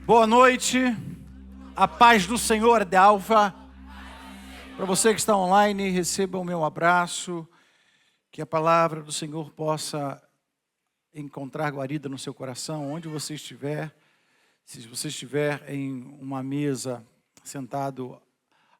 Boa noite, a paz do Senhor é de Alfa. Para você que está online, receba o meu abraço, que a palavra do Senhor possa encontrar guarida no seu coração, onde você estiver. Se você estiver em uma mesa, sentado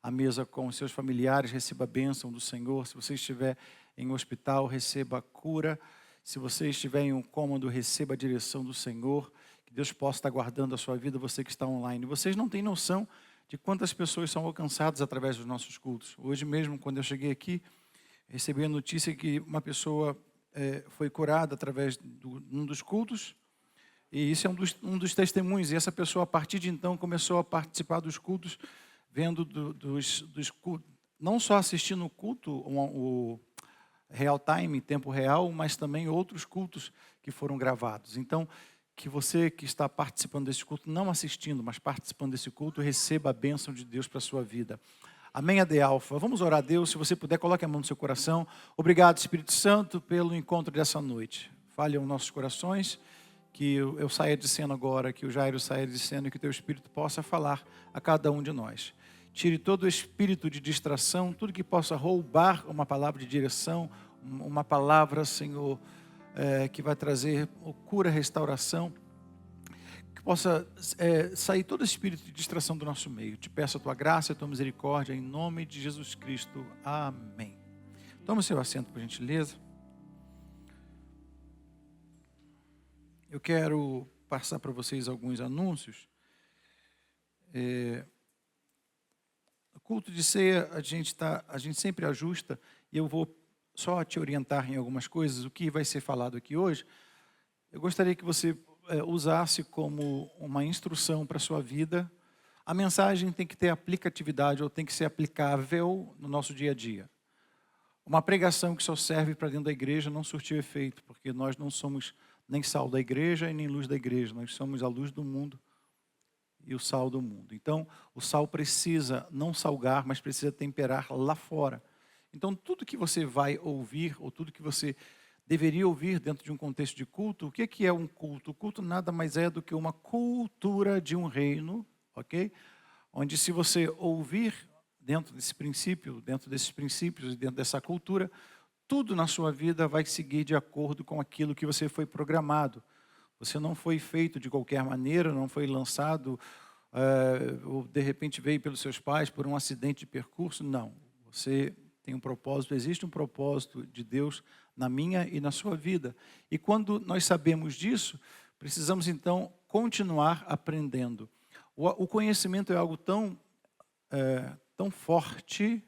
à mesa com os seus familiares, receba a bênção do Senhor. Se você estiver em um hospital, receba a cura. Se você estiver em um cômodo, receba a direção do Senhor. Deus possa estar guardando a sua vida, você que está online. Vocês não têm noção de quantas pessoas são alcançadas através dos nossos cultos. Hoje mesmo, quando eu cheguei aqui, recebi a notícia que uma pessoa foi curada através de um dos cultos. E isso é um dos testemunhos. E essa pessoa, a partir de então, começou a participar dos cultos, vendo dos cultos, não só assistindo o culto, o real time, tempo real, mas também outros cultos que foram gravados. Então, que você que está participando desse culto, não assistindo, mas participando desse culto, receba a bênção de Deus para a sua vida. Amém, AD Alfa. Vamos orar a Deus. Se você puder, coloque a mão no seu coração. Obrigado, Espírito Santo, pelo encontro dessa noite. Fale aos nossos corações, que eu saia de cena agora, que o Jairo saia de cena e que o teu Espírito possa falar a cada um de nós. Tire todo o espírito de distração, tudo que possa roubar uma palavra de direção, uma palavra, Senhor, que vai trazer cura, restauração, que possa sair todo espírito de distração do nosso meio. Te peço a tua graça e a tua misericórdia, em nome de Jesus Cristo. Amém. Toma o seu assento, por gentileza. Eu quero passar para vocês alguns anúncios. O culto de ceia, a gente sempre ajusta, e eu vou só te orientar em algumas coisas. O que vai ser falado aqui hoje, eu gostaria que você usasse como uma instrução para a sua vida. A mensagem tem que ter aplicatividade, ou tem que ser aplicável no nosso dia a dia. Uma pregação que só serve para dentro da igreja não surtiu efeito, porque nós não somos nem sal da igreja e nem luz da igreja. Nós somos a luz do mundo e o sal do mundo. Então, o sal precisa não salgar, mas precisa temperar lá fora. Então, tudo que você vai ouvir, ou tudo que você deveria ouvir dentro de um contexto de culto, o que é um culto? O culto nada mais é do que uma cultura de um reino, ok? Onde, se você ouvir dentro desse princípio, dentro desses princípios, dentro dessa cultura, tudo na sua vida vai seguir de acordo com aquilo que você foi programado. Você não foi feito de qualquer maneira, não foi lançado, ou de repente veio pelos seus pais por um acidente de percurso. Não, você tem um propósito, existe um propósito de Deus na minha e na sua vida. E quando nós sabemos disso, precisamos então continuar aprendendo. O conhecimento é algo tão forte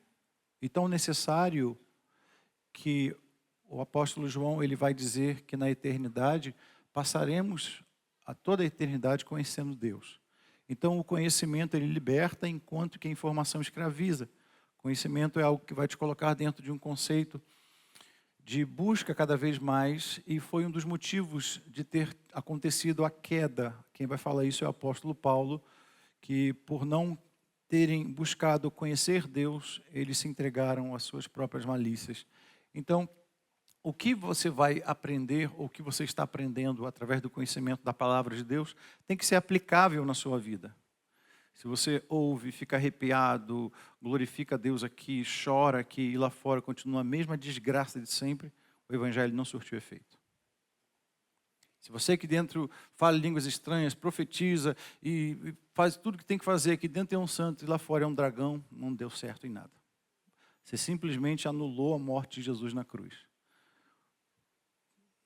e tão necessário que o apóstolo João ele vai dizer que na eternidade passaremos a toda a eternidade conhecendo Deus. Então o conhecimento ele liberta, enquanto que a informação escraviza. Conhecimento é algo que vai te colocar dentro de um conceito de busca cada vez mais, e foi um dos motivos de ter acontecido a queda. Quem vai falar isso é o apóstolo Paulo, que por não terem buscado conhecer Deus, eles se entregaram às suas próprias malícias. Então, o que você vai aprender, ou o que você está aprendendo através do conhecimento da palavra de Deus, tem que ser aplicável na sua vida. Se você ouve, fica arrepiado, glorifica a Deus aqui, chora aqui e lá fora continua a mesma desgraça de sempre, o evangelho não surtiu efeito. Se você aqui dentro fala línguas estranhas, profetiza e faz tudo que tem que fazer, aqui dentro é um santo e lá fora é um dragão, não deu certo em nada. Você simplesmente anulou a morte de Jesus na cruz.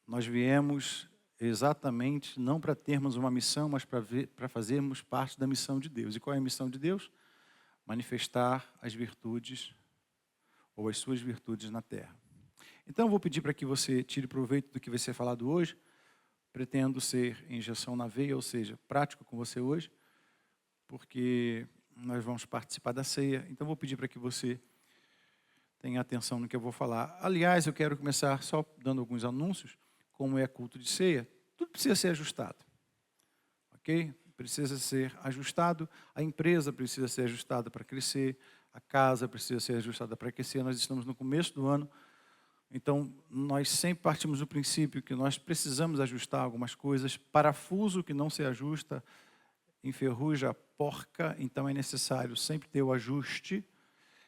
Nós viemos exatamente não para termos uma missão, mas para fazermos parte da missão de Deus. E qual é a missão de Deus? Manifestar as virtudes, ou as suas virtudes na terra. Então eu vou pedir para que você tire proveito do que vai ser falado hoje. Pretendo ser injeção na veia, ou seja, prático com você hoje, porque nós vamos participar da ceia. Então vou pedir para que você tenha atenção no que eu vou falar. Aliás, eu quero começar só dando alguns anúncios. Como é culto de ceia, tudo precisa ser ajustado, ok? Precisa ser ajustado, a empresa precisa ser ajustada para crescer, a casa precisa ser ajustada para crescer. Nós estamos no começo do ano, então nós sempre partimos do princípio que nós precisamos ajustar algumas coisas. Parafuso que não se ajusta enferruja, porca, então é necessário sempre ter o ajuste.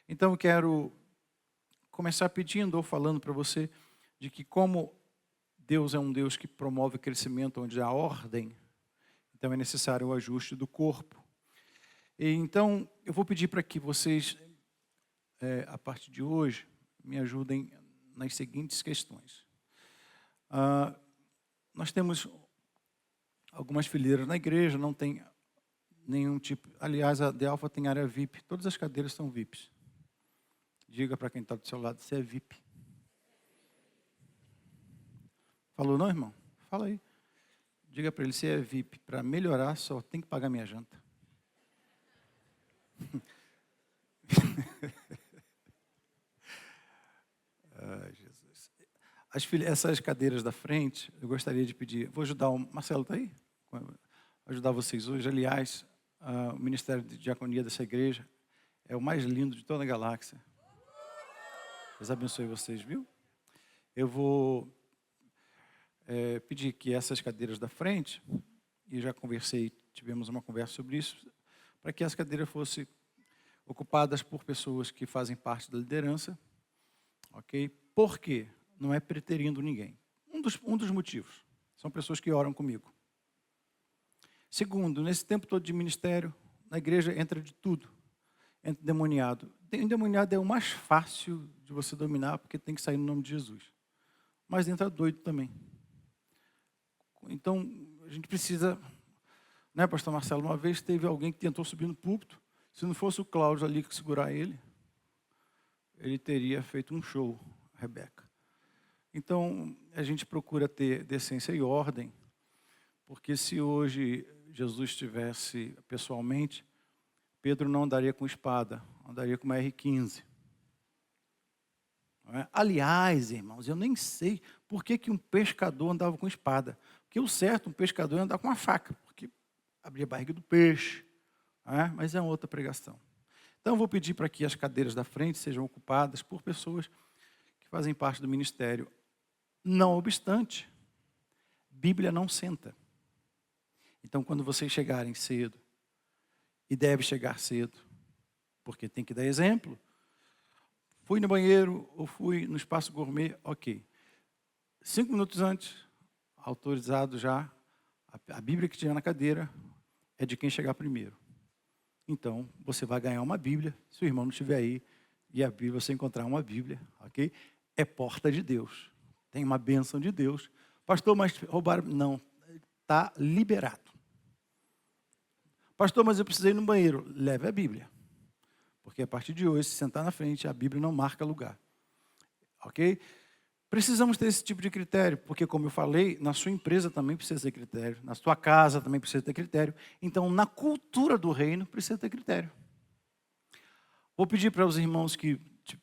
Então eu quero começar pedindo ou falando para você de que como Deus é um Deus que promove crescimento onde há ordem, então é necessário o ajuste do corpo. E então eu vou pedir para que vocês, a partir de hoje, me ajudem nas seguintes questões. Nós temos algumas fileiras na igreja, não tem nenhum tipo. Aliás, a de Alfa tem área VIP, todas as cadeiras são VIPs. Diga para quem está do seu lado, você é VIP. Falou não, irmão? Fala aí. Diga para ele, se é VIP, para melhorar só tem que pagar minha janta. Ai, Jesus. Essas cadeiras da frente, eu gostaria de pedir, vou ajudar o Marcelo, está aí? Vou ajudar vocês hoje. Aliás, o Ministério de Diaconia dessa igreja é o mais lindo de toda a galáxia. Deus abençoe vocês, viu? Eu vou pedir que essas cadeiras da frente, e já conversei, tivemos uma conversa sobre isso, para que as cadeiras fossem ocupadas por pessoas que fazem parte da liderança, ok? Por quê? Não é preterindo ninguém. Um dos motivos, são pessoas que oram comigo. Segundo, nesse tempo todo de ministério, na igreja entra de tudo. Entra endemoniado. Endemoniado é o mais fácil de você dominar, porque tem que sair no nome de Jesus. Mas entra doido também. Então, a gente precisa, né, pastor Marcelo, uma vez teve alguém que tentou subir no púlpito, se não fosse o Cláudio ali que segurar ele teria feito um show, Rebeca. Então, a gente procura ter decência e ordem, porque se hoje Jesus estivesse pessoalmente, Pedro não andaria com espada, andaria com uma R15. Não é? Aliás, irmãos, eu nem sei por que um pescador andava com espada. Porque o certo, um pescador ia andar com uma faca, porque abria a barriga do peixe. Não é? Mas é uma outra pregação. Então, eu vou pedir para que as cadeiras da frente sejam ocupadas por pessoas que fazem parte do ministério. Não obstante, Bíblia não senta. Então, quando vocês chegarem cedo, e deve chegar cedo, porque tem que dar exemplo. Fui no banheiro ou fui no espaço gourmet, ok. 5 minutos antes, autorizado já, a Bíblia que tiver na cadeira é de quem chegar primeiro. Então, você vai ganhar uma Bíblia, se o irmão não estiver aí, e a Bíblia, você encontrar uma Bíblia, ok? É porta de Deus, tem uma bênção de Deus. Pastor, mas roubaram? Não, está liberado. Pastor, mas eu precisei ir no banheiro. Leve a Bíblia. Porque a partir de hoje, se sentar na frente, a Bíblia não marca lugar. Ok? Precisamos ter esse tipo de critério, porque como eu falei, na sua empresa também precisa ter critério, na sua casa também precisa ter critério. Então, na cultura do reino, precisa ter critério. Vou pedir para os irmãos que,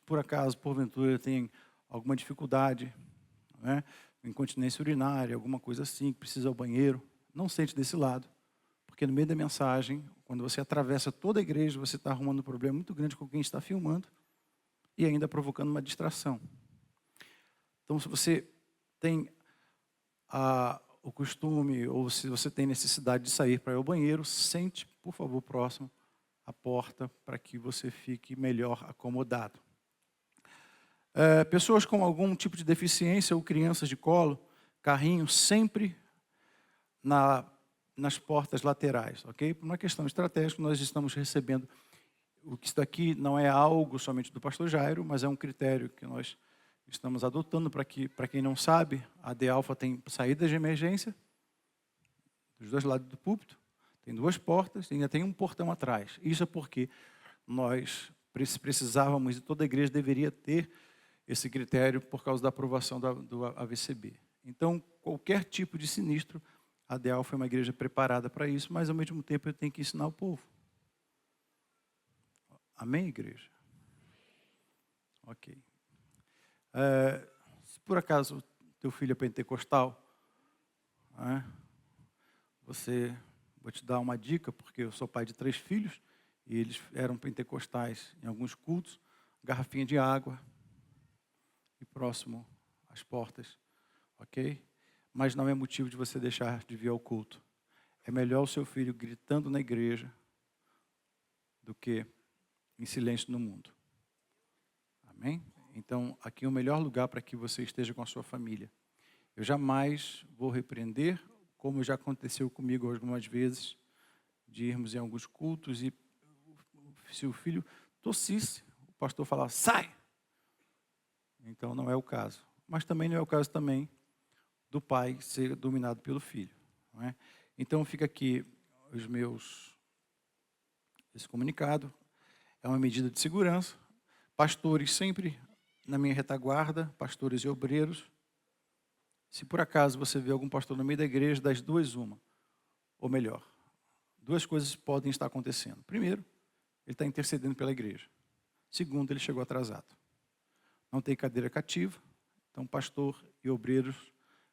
por acaso, porventura, tenham alguma dificuldade, né, incontinência urinária, alguma coisa assim, que precisa ir ao banheiro, não sente desse lado. Porque no meio da mensagem, quando você atravessa toda a igreja, você está arrumando um problema muito grande com quem está filmando e ainda provocando uma distração. Então, se você tem o costume ou se você tem necessidade de sair para ir ao banheiro, sente, por favor, próximo à porta para que você fique melhor acomodado. Pessoas com algum tipo de deficiência ou crianças de colo, carrinho, sempre nas portas laterais, ok? Por uma questão estratégica, nós estamos recebendo, o que está aqui não é algo somente do pastor Jairo, mas é um critério que nós estamos adotando para quem não sabe, a De Alfa tem saídas de emergência, dos dois lados do púlpito, tem 2 portas e ainda tem um portão atrás. Isso é porque nós precisávamos e toda a igreja deveria ter esse critério por causa da aprovação do AVCB. Então, qualquer tipo de sinistro, a De Alfa é uma igreja preparada para isso, mas ao mesmo tempo eu tenho que ensinar o povo. Amém, igreja? Ok. Se por acaso teu filho é pentecostal, vou te dar uma dica, porque eu sou pai de 3 filhos, e eles eram pentecostais em alguns cultos, garrafinha de água, e próximo às portas, ok? Mas não é motivo de você deixar de vir ao culto. é melhor o seu filho gritando na igreja do que em silêncio no mundo. Amém? Então, aqui é o melhor lugar para que você esteja com a sua família. Eu jamais vou repreender, como já aconteceu comigo algumas vezes, de irmos em alguns cultos e se o filho tossisse, o pastor falava, sai! Então não é o caso. Mas também não é o caso também do pai ser dominado pelo filho. Não é? Então fica aqui esse comunicado. É uma medida de segurança. Pastores sempre na minha retaguarda, pastores e obreiros. Se por acaso você vê algum pastor no meio da igreja, das duas uma. Ou melhor, duas coisas podem estar acontecendo. Primeiro, ele está intercedendo pela igreja. Segundo, ele chegou atrasado. Não tem cadeira cativa, então pastor e obreiros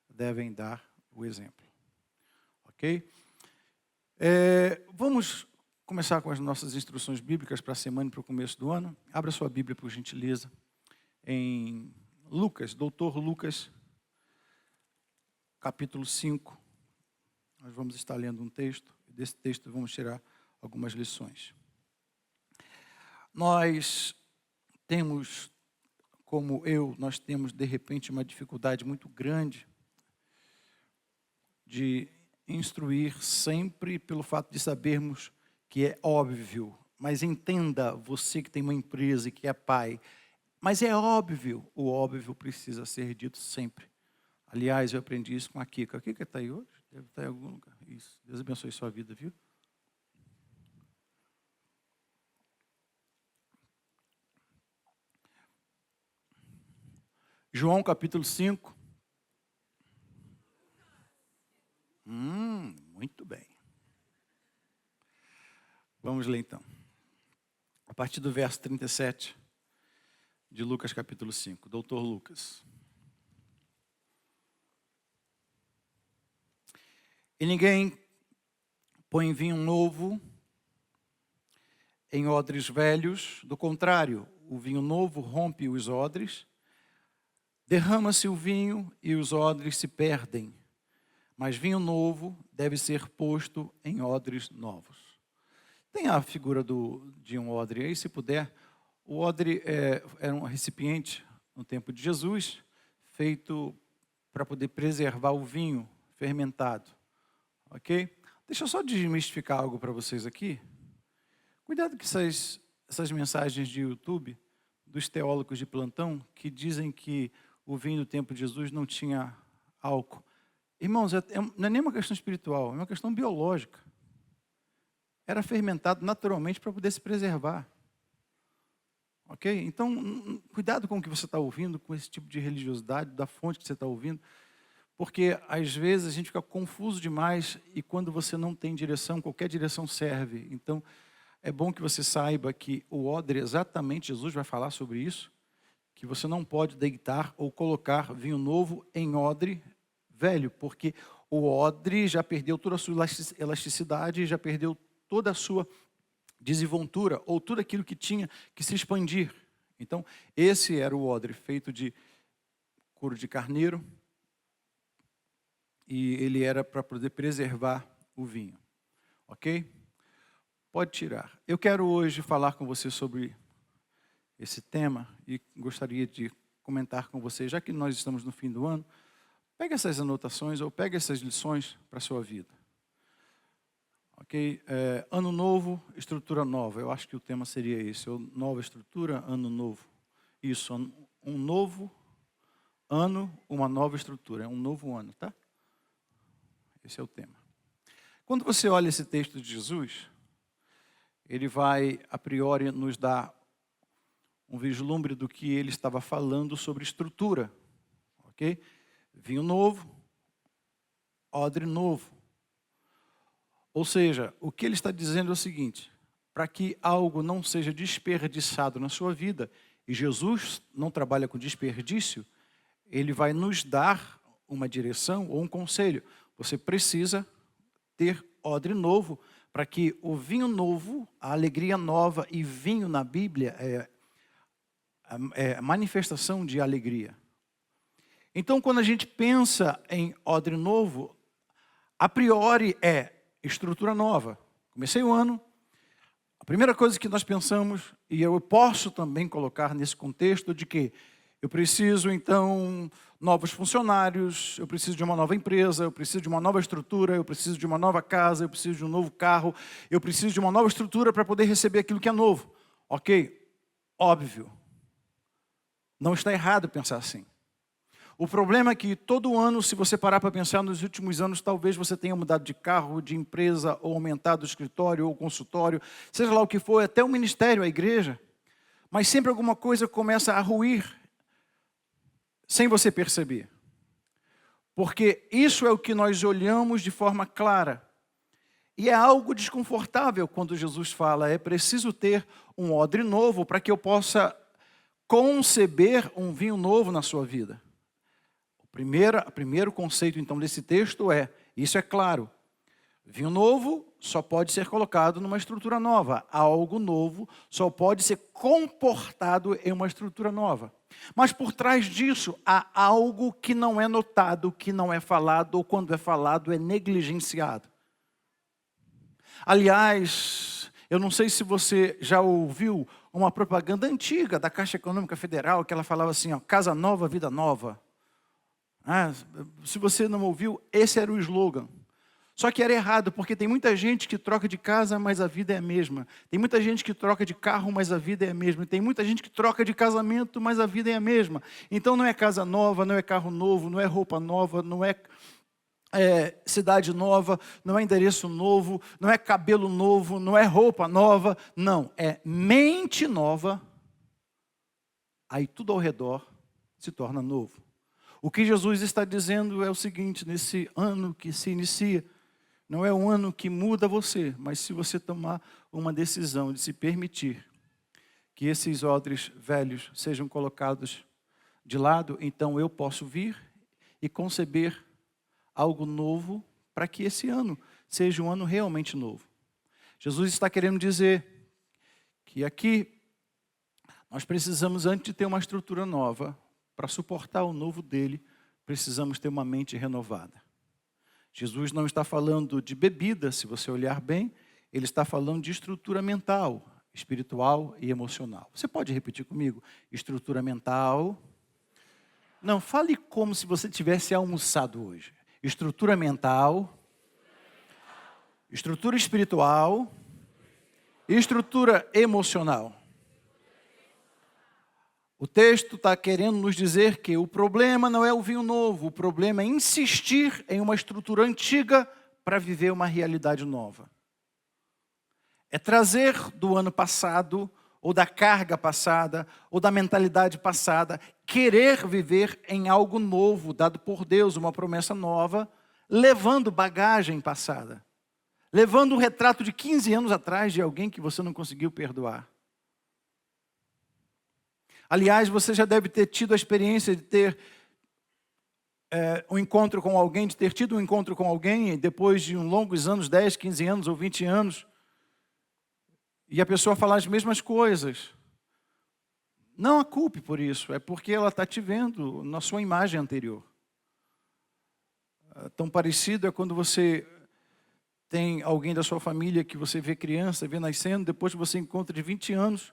devem dar o exemplo. Ok? Vamos começar com as nossas instruções bíblicas para a semana e para o começo do ano. Abra sua Bíblia, por gentileza, em Lucas, doutor Lucas, capítulo 5. Nós vamos estar lendo um texto, e desse texto vamos tirar algumas lições. Nós temos, nós temos de repente uma dificuldade muito grande de instruir sempre pelo fato de sabermos que é óbvio. Mas entenda, você que tem uma empresa e que é pai, mas é óbvio, o óbvio precisa ser dito sempre. Aliás, eu aprendi isso com a Kika. A Kika está aí hoje? Deve estar em algum lugar. Isso. Deus abençoe sua vida, viu? João capítulo 5. Muito bem. Vamos ler então. A partir do verso 37 de Lucas capítulo 5. Doutor Lucas. E ninguém põe vinho novo em odres velhos. Do contrário, o vinho novo rompe os odres. Derrama-se o vinho e os odres se perdem. Mas vinho novo deve ser posto em odres novos. Tem a figura de um odre aí, se puder. O odre era um recipiente, no tempo de Jesus, feito para poder preservar o vinho fermentado. Ok? Deixa eu só desmistificar algo para vocês aqui. Cuidado com essas mensagens de YouTube, dos teólogos de plantão, que dizem que o vinho do tempo de Jesus não tinha álcool. Irmãos, não é nem uma questão espiritual, é uma questão biológica. Era fermentado naturalmente para poder se preservar. Ok? Então, cuidado com o que você está ouvindo, com esse tipo de religiosidade, da fonte que você está ouvindo, porque às vezes a gente fica confuso demais e quando você não tem direção, qualquer direção serve. Então, é bom que você saiba que o odre, exatamente, Jesus vai falar sobre isso, que você não pode deitar ou colocar vinho novo em odre velho, porque o odre já perdeu toda a sua elasticidade, já perdeu toda a sua desenvoltura, ou tudo aquilo que tinha que se expandir. Então, esse era o odre, feito de couro de carneiro, e ele era para poder preservar o vinho. Ok? Pode tirar. Eu quero hoje falar com você sobre esse tema, e gostaria de comentar com você, já que nós estamos no fim do ano, pegue essas anotações ou pegue essas lições para a sua vida. Ok? Ano novo, estrutura nova. Eu acho que o tema seria esse. Nova estrutura, ano novo. Isso, um novo ano, uma nova estrutura. É um novo ano, tá? Esse é o tema. Quando você olha esse texto de Jesus, ele vai, a priori, nos dar um vislumbre do que ele estava falando sobre estrutura. Ok? Vinho novo, odre novo. Ou seja, o que ele está dizendo é o seguinte: para que algo não seja desperdiçado na sua vida, e Jesus não trabalha com desperdício, ele vai nos dar uma direção ou um conselho. Você precisa ter odre novo, para que o vinho novo, a alegria nova, e vinho na Bíblia é manifestação de alegria. Então, quando a gente pensa em odre novo, a priori estrutura nova. Comecei o ano, a primeira coisa que nós pensamos, e eu posso também colocar nesse contexto de que eu preciso, então, novos funcionários, eu preciso de uma nova empresa, eu preciso de uma nova estrutura, eu preciso de uma nova casa, eu preciso de um novo carro, eu preciso de uma nova estrutura para poder receber aquilo que é novo. Ok, óbvio. Não está errado pensar assim. O problema é que todo ano, se você parar para pensar nos últimos anos, talvez você tenha mudado de carro, de empresa, ou aumentado o escritório, ou o consultório, seja lá o que for, até o ministério, a igreja, mas sempre alguma coisa começa a ruir, sem você perceber. Porque isso é o que nós olhamos de forma clara. E é algo desconfortável quando Jesus fala, é preciso ter um odre novo para que eu possa conceber um vinho novo na sua vida. O primeiro conceito, então, desse texto é, isso é claro, vinho novo só pode ser colocado numa estrutura nova. Algo novo só pode ser comportado em uma estrutura nova. Mas por trás disso, há algo que não é notado, que não é falado, ou quando é falado, é negligenciado. Aliás, eu não sei se você já ouviu uma propaganda antiga da Caixa Econômica Federal, que ela falava assim, ó, casa nova, vida nova. Se você não ouviu, esse era o slogan. Só que era errado, porque tem muita gente que troca de casa, mas a vida é a mesma. Tem muita gente que troca de carro, mas a vida é a mesma. Tem muita gente que troca de casamento, mas a vida é a mesma. Então não é casa nova, não é carro novo, não é roupa nova, não é cidade nova, não é endereço novo, não é cabelo novo, não é roupa nova. Não, é mente nova. Aí tudo ao redor se torna novo. O que Jesus está dizendo é o seguinte, nesse ano que se inicia, não é um ano que muda você, mas se você tomar uma decisão de se permitir que esses odres velhos sejam colocados de lado, então eu posso vir e conceber algo novo para que esse ano seja um ano realmente novo. Jesus está querendo dizer que aqui nós precisamos, antes de ter uma estrutura nova, para suportar o novo dele, precisamos ter uma mente renovada. Jesus não está falando de bebida, se você olhar bem, ele está falando de estrutura mental, espiritual e emocional. Você pode repetir comigo? Estrutura mental. Não, fale como se você tivesse almoçado hoje. Estrutura mental, estrutura espiritual e estrutura emocional. O texto está querendo nos dizer que o problema não é o vinho novo, o problema é insistir em uma estrutura antiga para viver uma realidade nova. É trazer do ano passado, ou da carga passada, ou da mentalidade passada, querer viver em algo novo, dado por Deus, uma promessa nova, levando bagagem passada, levando um retrato de 15 anos atrás de alguém que você não conseguiu perdoar. Aliás, você já deve ter tido a experiência de ter um encontro com alguém, de ter tido um encontro com alguém, e depois de longos anos, 10, 15 anos ou 20 anos, e a pessoa falar as mesmas coisas. Não a culpe por isso, é porque ela está te vendo na sua imagem anterior. Tão parecido é quando você tem alguém da sua família que você vê criança, vê nascendo, depois que você encontra de 20 anos,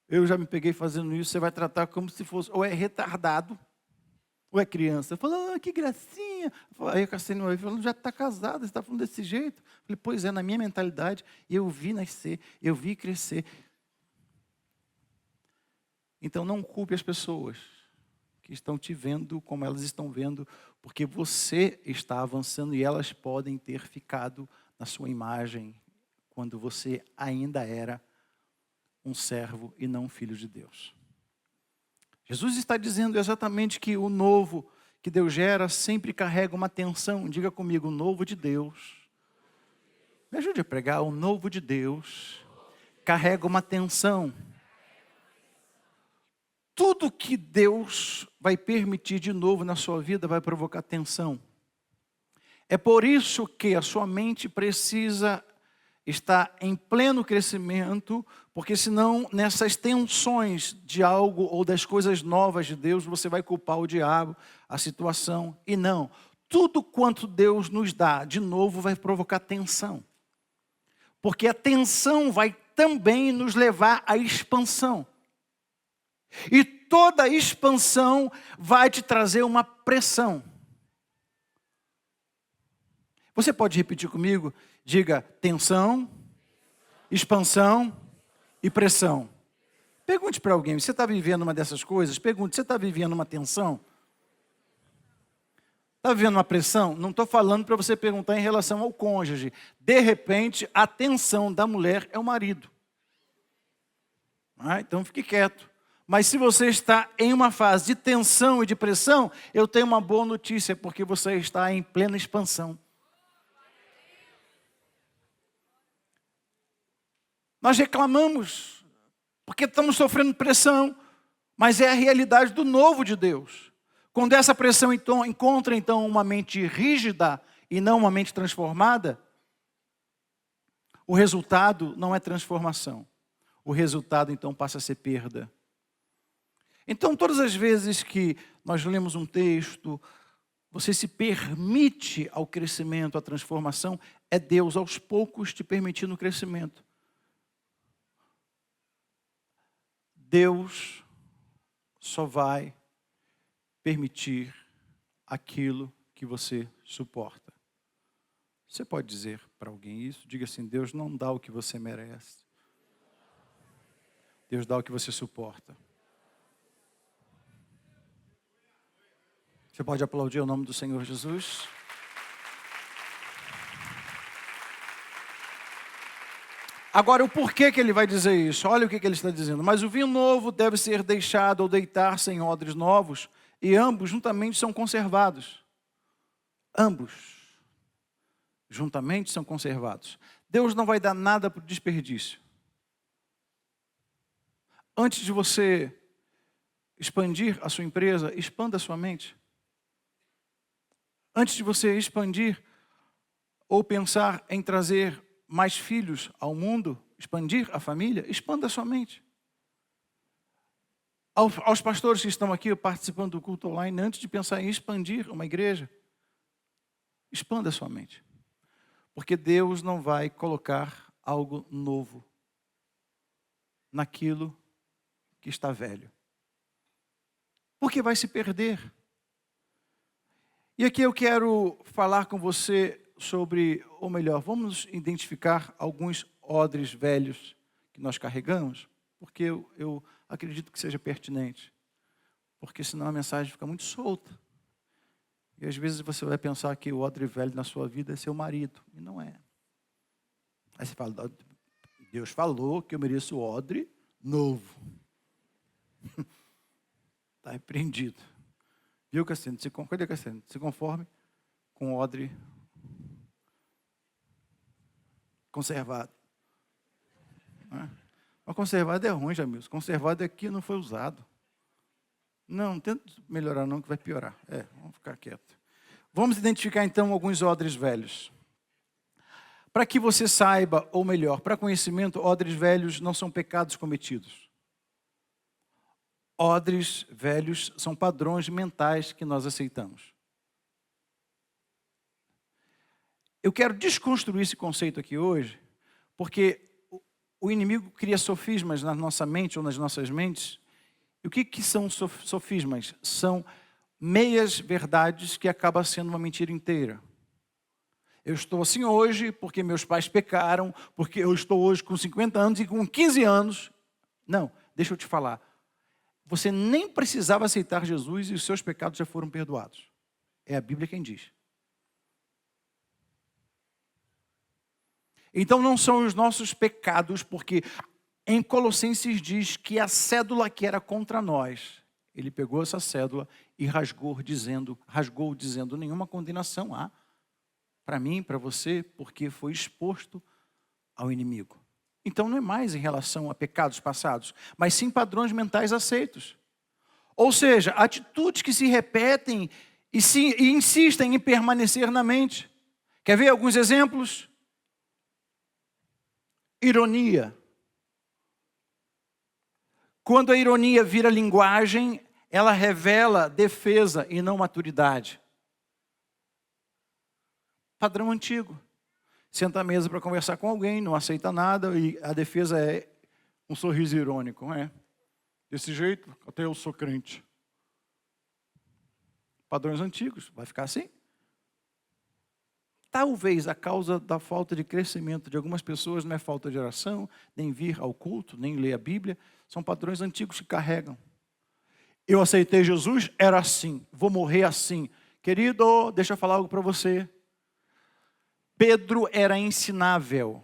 eu já me peguei fazendo isso, você vai tratar como se fosse, ou é retardado, ou é criança. Fala, que gracinha. Aí a Cassino falou, já está casada, você está falando desse jeito? Eu falei, pois é, na minha mentalidade, eu vi nascer, eu vi crescer. Então não culpe as pessoas que estão te vendo como elas estão vendo, porque você está avançando e elas podem ter ficado na sua imagem quando você ainda era um servo e não um filho de Deus. Jesus está dizendo exatamente que o novo que Deus gera sempre carrega uma tensão. Diga comigo, o novo de Deus. Me ajude a pregar. O novo de Deus carrega uma tensão. Tudo que Deus vai permitir de novo na sua vida vai provocar tensão. É por isso que a sua mente precisa estar em pleno crescimento, porque senão nessas tensões de algo ou das coisas novas de Deus, você vai culpar o diabo, a situação. E não, tudo quanto Deus nos dá, de novo, vai provocar tensão. Porque a tensão vai também nos levar à expansão. E toda expansão vai te trazer uma pressão. Você pode repetir comigo? Diga tensão, expansão e pressão. Pergunte para alguém, você está vivendo uma dessas coisas? Pergunte, você está vivendo uma tensão? Está vivendo uma pressão? Não estou falando para você perguntar em relação ao cônjuge. De repente, a tensão da mulher é o marido. Então fique quieto. Mas se você está em uma fase de tensão e de pressão, eu tenho uma boa notícia, porque você está em plena expansão. Nós reclamamos, porque estamos sofrendo pressão, mas é a realidade do novo de Deus. Quando essa pressão encontra então uma mente rígida e não uma mente transformada, o resultado não é transformação. O resultado então passa a ser perda. Então todas as vezes que nós lemos um texto, você se permite ao crescimento, à transformação, é Deus aos poucos te permitindo o crescimento. Deus só vai permitir aquilo que você suporta. Você pode dizer para alguém isso? Diga assim, Deus não dá o que você merece. Deus dá o que você suporta. Você pode aplaudir o nome do Senhor Jesus? Agora, o porquê que ele vai dizer isso? Olha o que ele está dizendo. Mas o vinho novo deve ser deixado ou deitar-se em odres novos, e ambos juntamente são conservados. Ambos juntamente são conservados. Deus não vai dar nada para o desperdício. Antes de você expandir a sua empresa, expanda a sua mente. Antes de você expandir ou pensar em trazer mais filhos ao mundo, expandir a família, expanda a sua mente. Aos pastores que estão aqui participando do culto online, antes de pensar em expandir uma igreja, expanda a sua mente. Porque Deus não vai colocar algo novo naquilo que está velho. Porque vai se perder. E aqui eu quero falar com você sobre, ou melhor, vamos identificar alguns odres velhos que nós carregamos, porque eu acredito que seja pertinente. Porque senão a mensagem fica muito solta. E às vezes você vai pensar que o odre velho na sua vida é seu marido. E não é. Aí você fala, Deus falou que eu mereço o odre novo. Está repreendido. Viu, Cassiano? Cadê Cassiano? Se conforme com o odre conservado. Mas conservado é ruim, Jamilson. Conservado é que não foi usado. Não tenta melhorar não, que vai piorar. Vamos ficar quieto. Vamos identificar então alguns odres velhos. Para que você saiba, ou melhor, para conhecimento, odres velhos não são pecados cometidos. Odres velhos são padrões mentais que nós aceitamos. Eu quero desconstruir esse conceito aqui hoje, porque o inimigo cria sofismas na nossa mente ou nas nossas mentes. E o que são sofismas? São meias verdades que acabam sendo uma mentira inteira. Eu estou assim hoje porque meus pais pecaram, porque eu estou hoje com 50 anos e com 15 anos. Não, deixa eu te falar. Você nem precisava aceitar Jesus e os seus pecados já foram perdoados. É a Bíblia quem diz. Então não são os nossos pecados, porque em Colossenses diz que a cédula que era contra nós, ele pegou essa cédula e rasgou dizendo nenhuma condenação há para mim, para você, porque foi exposto ao inimigo. Então não é mais em relação a pecados passados, mas sim padrões mentais aceitos. Ou seja, atitudes que se repetem e insistem em permanecer na mente. Quer ver alguns exemplos? Ironia. Quando a ironia vira linguagem, ela revela defesa e não maturidade. Padrão antigo. Senta à mesa para conversar com alguém, não aceita nada e a defesa é um sorriso irônico, não é? Desse jeito, até eu sou crente. Padrões antigos, vai ficar assim? Talvez a causa da falta de crescimento de algumas pessoas não é falta de oração, nem vir ao culto, nem ler a Bíblia, são padrões antigos que carregam. Eu aceitei Jesus, era assim, vou morrer assim. Querido, deixa eu falar algo para você. Pedro era ensinável.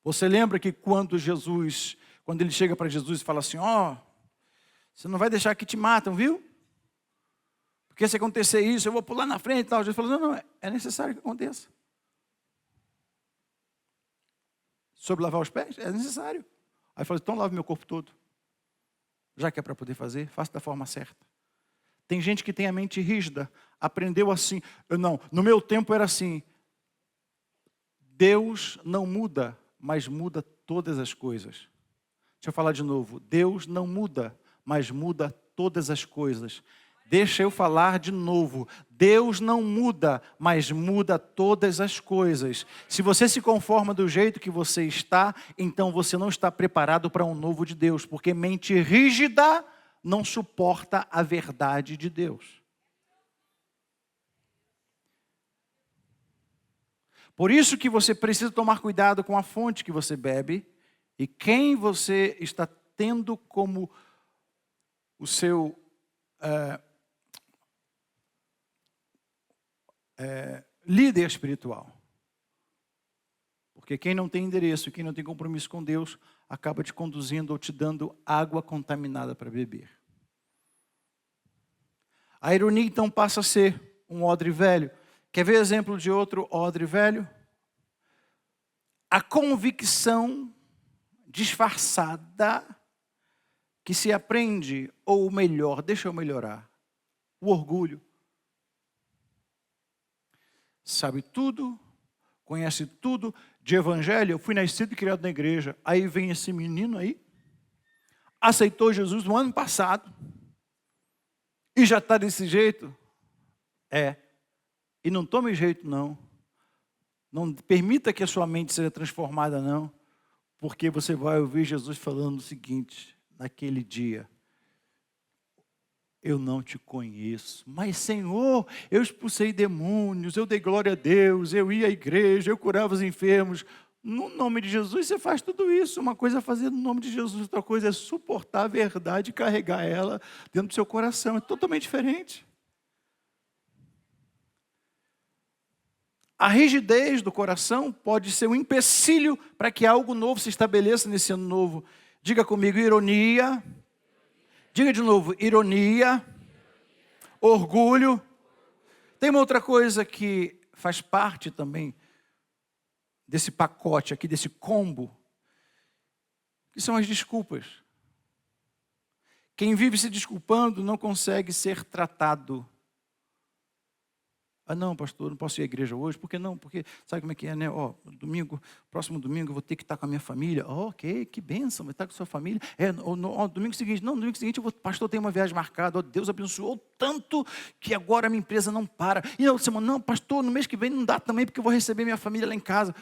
Você lembra que quando ele chega para Jesus e fala assim, você não vai deixar que te matam, viu? Porque se acontecer isso, eu vou pular na frente e tal. Jesus falou, não, é necessário que aconteça. Sobre lavar os pés? É necessário. Aí ele falou, então lave meu corpo todo. Já que é para poder fazer, faça da forma certa. Tem gente que tem a mente rígida, aprendeu assim. Não, no meu tempo era assim. Deus não muda, mas muda todas as coisas. Deixa eu falar de novo. Deus não muda, mas muda todas as coisas. Deixa eu falar de novo. Deus não muda, mas muda todas as coisas. Se você se conforma do jeito que você está, então você não está preparado para um novo de Deus, porque mente rígida não suporta a verdade de Deus. Por isso que você precisa tomar cuidado com a fonte que você bebe e quem você está tendo como o seu líder espiritual. Porque quem não tem endereço, quem não tem compromisso com Deus, acaba te conduzindo ou te dando água contaminada para beber. A ironia então passa a ser um odre velho. Quer ver exemplo de outro odre velho? A convicção disfarçada que se aprende, ou melhor, deixa eu melhorar, o orgulho. Sabe tudo, conhece tudo de evangelho. Eu fui nascido e criado na igreja. Aí vem esse menino aí, aceitou Jesus no ano passado, e já está desse jeito. E não tome jeito não. Não permita que a sua mente seja transformada não, porque você vai ouvir Jesus falando o seguinte, naquele dia. Eu não te conheço, mas Senhor, eu expulsei demônios, eu dei glória a Deus, eu ia à igreja, eu curava os enfermos. No nome de Jesus você faz tudo isso. Uma coisa é fazer no nome de Jesus, outra coisa é suportar a verdade e carregar ela dentro do seu coração. É totalmente diferente. A rigidez do coração pode ser um empecilho para que algo novo se estabeleça nesse ano novo. Diga comigo, ironia. Diga de novo, ironia, orgulho. Tem uma outra coisa que faz parte também desse pacote aqui, desse combo, que são as desculpas. Quem vive se desculpando não consegue ser tratado. Não, pastor, não posso ir à igreja hoje. Por que não? Porque sabe como é que é, né? Próximo domingo eu vou ter que estar com a minha família. Ok, que bênção, vai estar com a sua família. Domingo seguinte, pastor, tem uma viagem marcada. Deus abençoou tanto que agora a minha empresa não para. E na outra semana, não, pastor, no mês que vem não dá também porque eu vou receber minha família lá em casa.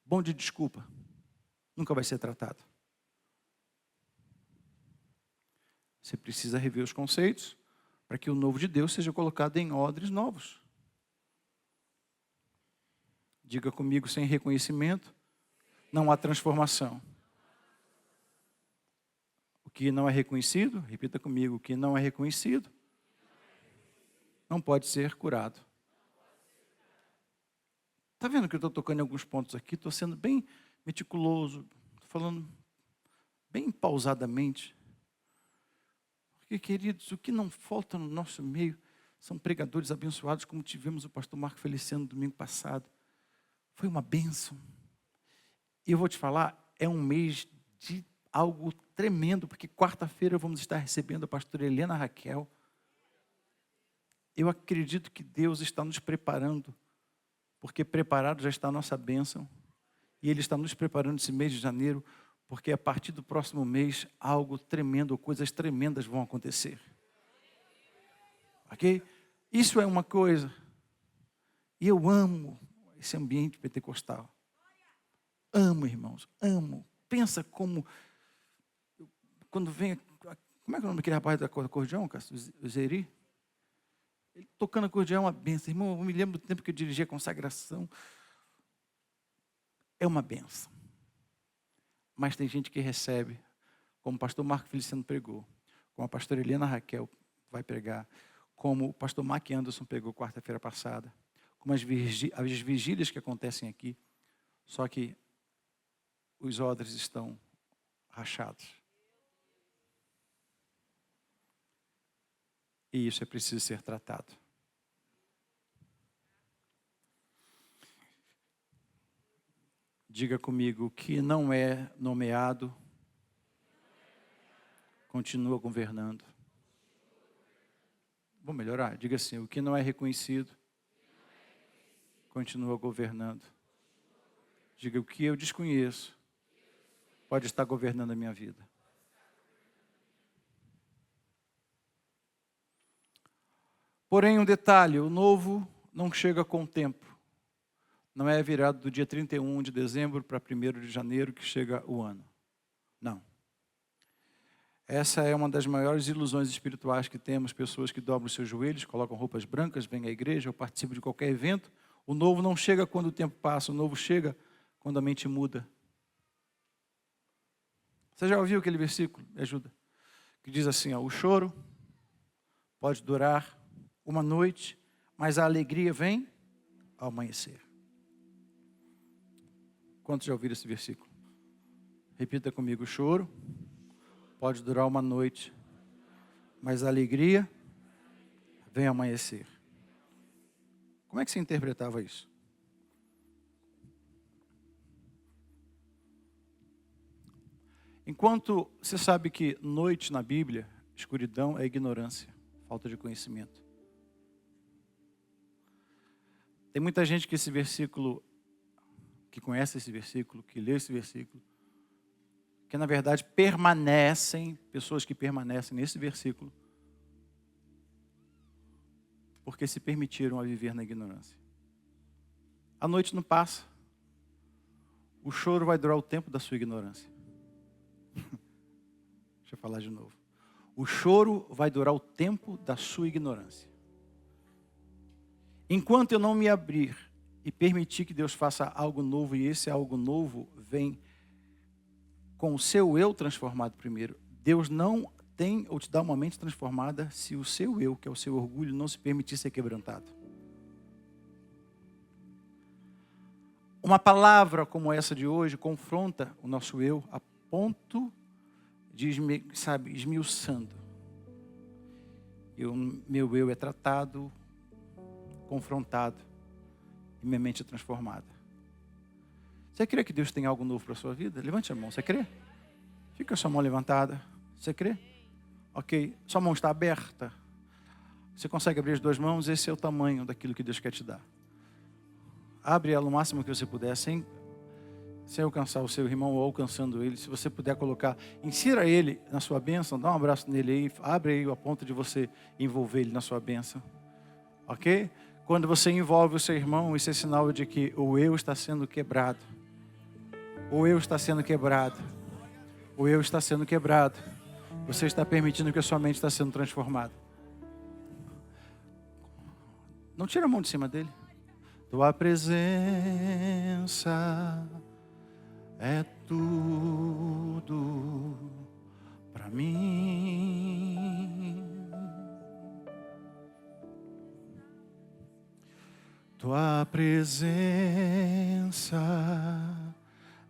Bom de desculpa. Nunca vai ser tratado. Você precisa rever os conceitos para que o novo de Deus seja colocado em odres novos. Diga comigo, sem reconhecimento, não há transformação. O que não é reconhecido, repita comigo, o que não é reconhecido, não pode ser curado. Está vendo que eu estou tocando em alguns pontos aqui? Estou sendo bem meticuloso, estou falando bem pausadamente. Porque, queridos, o que não falta no nosso meio são pregadores abençoados, como tivemos o pastor Marco Feliciano no domingo passado. Foi uma bênção. E eu vou te falar, é um mês de algo tremendo, porque quarta-feira vamos estar recebendo a pastora Helena Raquel. Eu acredito que Deus está nos preparando, porque preparado já está a nossa bênção. E Ele está nos preparando esse mês de janeiro, porque a partir do próximo mês, algo tremendo, coisas tremendas vão acontecer. Ok? Isso é uma coisa. E eu amo esse ambiente pentecostal. Amo, irmãos, amo. Pensa como, quando vem, como é que é o nome daquele rapaz da acordeão, o Zeri? Ele tocando acordeão é uma benção. Irmão, eu me lembro do tempo que eu dirigia a consagração. É uma benção. Mas tem gente que recebe, como o pastor Marco Feliciano pregou, como a pastora Helena Raquel vai pregar, como o pastor Mac Anderson pregou quarta-feira passada, como as vigílias que acontecem aqui, só que os odres estão rachados. E isso é preciso ser tratado. Diga comigo, o que não é nomeado, continua governando. Vou melhorar? Diga assim, o que não é reconhecido, continua governando. Diga, o que eu desconheço, pode estar governando a minha vida. Porém, um detalhe, o novo não chega com o tempo. Não é virado do dia 31 de dezembro para 1º de janeiro que chega o ano. Não. Essa é uma das maiores ilusões espirituais que temos, pessoas que dobram os seus joelhos, colocam roupas brancas, vêm à igreja ou participam de qualquer evento. O novo não chega quando o tempo passa, o novo chega quando a mente muda. Você já ouviu aquele versículo? Me ajuda. Que diz assim, ó, o choro pode durar uma noite, mas a alegria vem ao amanhecer. Quantos já ouviram esse versículo? Repita comigo, o choro pode durar uma noite, mas a alegria vem ao amanhecer. Como é que você interpretava isso? Enquanto você sabe que noite na Bíblia, escuridão é ignorância, falta de conhecimento. Tem muita gente que esse versículo, que conhece esse versículo, que lê esse versículo, que na verdade permanecem, pessoas que permanecem nesse versículo, porque se permitiram a viver na ignorância. A noite não passa. O choro vai durar o tempo da sua ignorância. Deixa eu falar de novo. O choro vai durar o tempo da sua ignorância. Enquanto eu não me abrir e permitir que Deus faça algo novo, e esse algo novo vem com o seu eu transformado primeiro. Deus não tem ou te dá uma mente transformada se o seu eu, que é o seu orgulho, não se permitir ser quebrantado. Uma palavra como essa de hoje confronta o nosso eu a ponto de, esmiuçando. E o meu eu é tratado, confrontado e minha mente é transformada. Você crê que Deus tem algo novo para a sua vida? Levante a mão, você crê? Fica a sua mão levantada. Você crê? Ok, sua mão está aberta. Você consegue abrir as duas mãos? Esse é o tamanho daquilo que Deus quer te dar. Abre ela o máximo que você puder, sem alcançar o seu irmão ou alcançando ele. Se você puder colocar, insira ele na sua bênção, dá um abraço nele aí, abre aí a ponto de você envolver ele na sua bênção. Ok? Quando você envolve o seu irmão, isso é sinal de que o eu está sendo quebrado. O eu está sendo quebrado. O eu está sendo quebrado. Você está permitindo que a sua mente está sendo transformada. Não tira a mão de cima dele. Tua presença é tudo para mim. Tua presença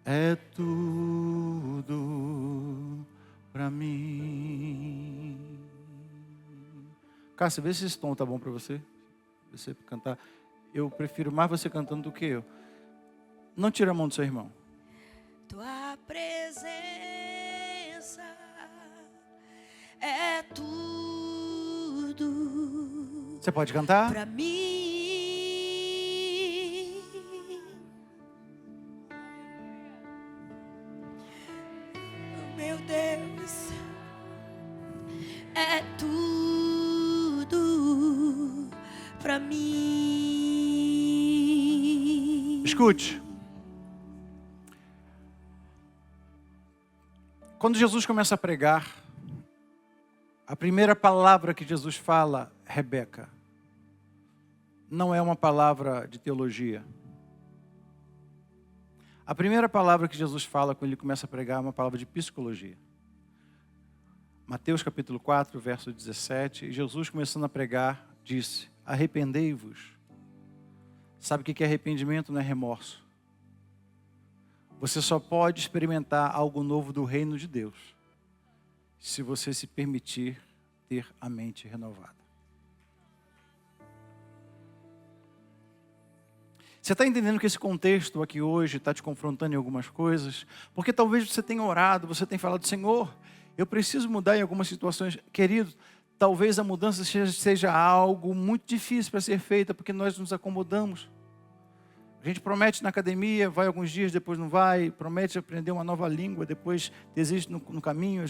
é tudo para mim. Cássio, vê se esse tom tá bom para você. Você cantar. Eu prefiro mais você cantando do que eu. Não tira a mão do seu irmão. Tua presença é tudo. Você pode cantar? Pra mim. Meu Deus, é tudo Escute. Quando Jesus começa a pregar, a primeira palavra que Jesus fala, Rebeca, não é uma palavra de teologia. A primeira palavra que Jesus fala quando ele começa a pregar é uma palavra de psicologia. Mateus capítulo 4, verso 17, Jesus começando a pregar, disse, arrependei-vos. Sabe o que é arrependimento? Não é remorso. Você só pode experimentar algo novo do reino de Deus se você se permitir ter a mente renovada. Você está entendendo que esse contexto aqui hoje está te confrontando em algumas coisas? Porque talvez você tenha orado, você tenha falado, Senhor, eu preciso mudar em algumas situações. Querido, talvez a mudança seja algo muito difícil para ser feita, porque nós nos acomodamos. A gente promete na academia, vai alguns dias, depois não vai. Promete aprender uma nova língua, depois desiste no caminho.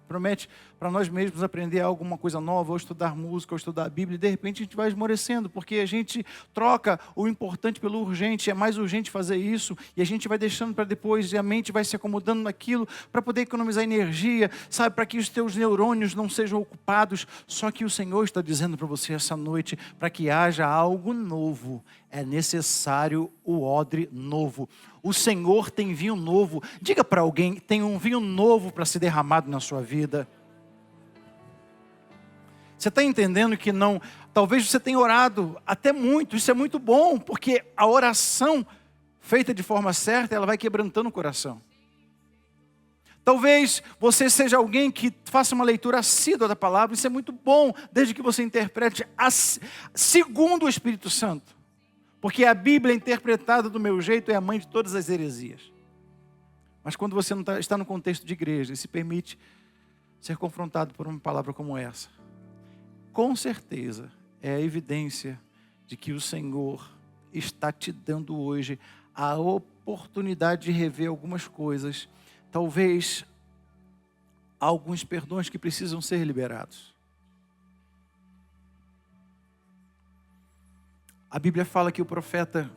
Promete para nós mesmos aprender alguma coisa nova, ou estudar música, ou estudar a Bíblia. E de repente a gente vai esmorecendo, porque a gente troca o importante pelo urgente. É mais urgente fazer isso. E a gente vai deixando para depois, e a mente vai se acomodando naquilo, para poder economizar energia, sabe? Para que os teus neurônios não sejam ocupados. Só que o Senhor está dizendo para você essa noite, para que haja algo novo, é necessário o odre novo. O Senhor tem vinho novo. Diga para alguém, tem um vinho novo para ser derramado na sua vida. Você está entendendo que não, talvez você tenha orado até muito, isso é muito bom, porque a oração feita de forma certa, ela vai quebrantando o coração. Talvez você seja alguém que faça uma leitura assídua da palavra, isso é muito bom, desde que você interprete segundo o Espírito Santo. Porque a Bíblia interpretada do meu jeito é a mãe de todas as heresias. Mas quando você não está no contexto de igreja e se permite ser confrontado por uma palavra como essa, com certeza é a evidência de que o Senhor está te dando hoje a oportunidade de rever algumas coisas, talvez alguns perdões que precisam ser liberados. A Bíblia fala que o profeta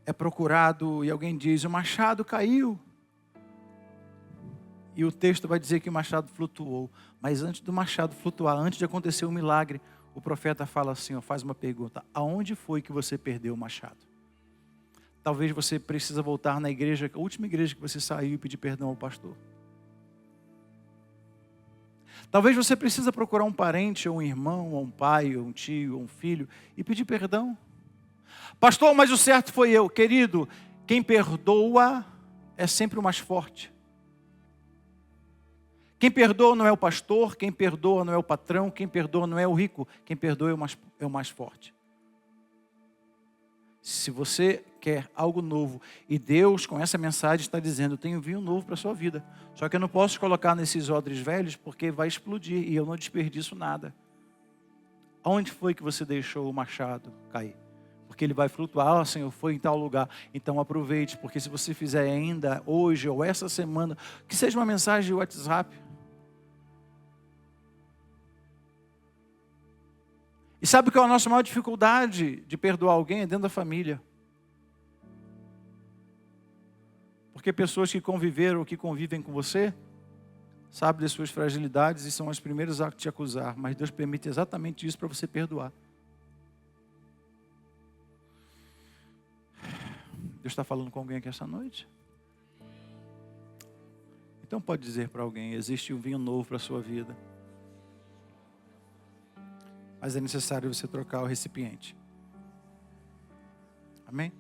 é procurado e alguém diz, o machado caiu. E o texto vai dizer que o machado flutuou. Mas antes do machado flutuar, antes de acontecer o milagre, o profeta fala assim, faz uma pergunta, aonde foi que você perdeu o machado? Talvez você precisa voltar na igreja, a última igreja que você saiu e pedir perdão ao pastor. Talvez você precisa procurar um parente, ou um irmão, ou um pai, ou um tio, ou um filho, e pedir perdão. Pastor, mas o certo foi eu. Querido, quem perdoa é sempre o mais forte. Quem perdoa não é o pastor, quem perdoa não é o patrão, quem perdoa não é o rico, quem perdoa é o mais forte. Se você quer algo novo, e Deus com essa mensagem está dizendo, eu tenho vinho novo para a sua vida, só que eu não posso colocar nesses odres velhos, porque vai explodir, e eu não desperdiço nada. Onde foi que você deixou o machado cair? Porque ele vai flutuar, Senhor, foi em tal lugar, então aproveite, porque se você fizer ainda hoje, ou essa semana, que seja uma mensagem de WhatsApp, e sabe qual é a nossa maior dificuldade de perdoar alguém? É dentro da família. Porque pessoas que conviveram ou que convivem com você, sabem das suas fragilidades e são as primeiras a te acusar. Mas Deus permite exatamente isso para você perdoar. Deus está falando com alguém aqui essa noite? Então pode dizer para alguém, existe um vinho novo para a sua vida. Mas é necessário você trocar o recipiente. Amém?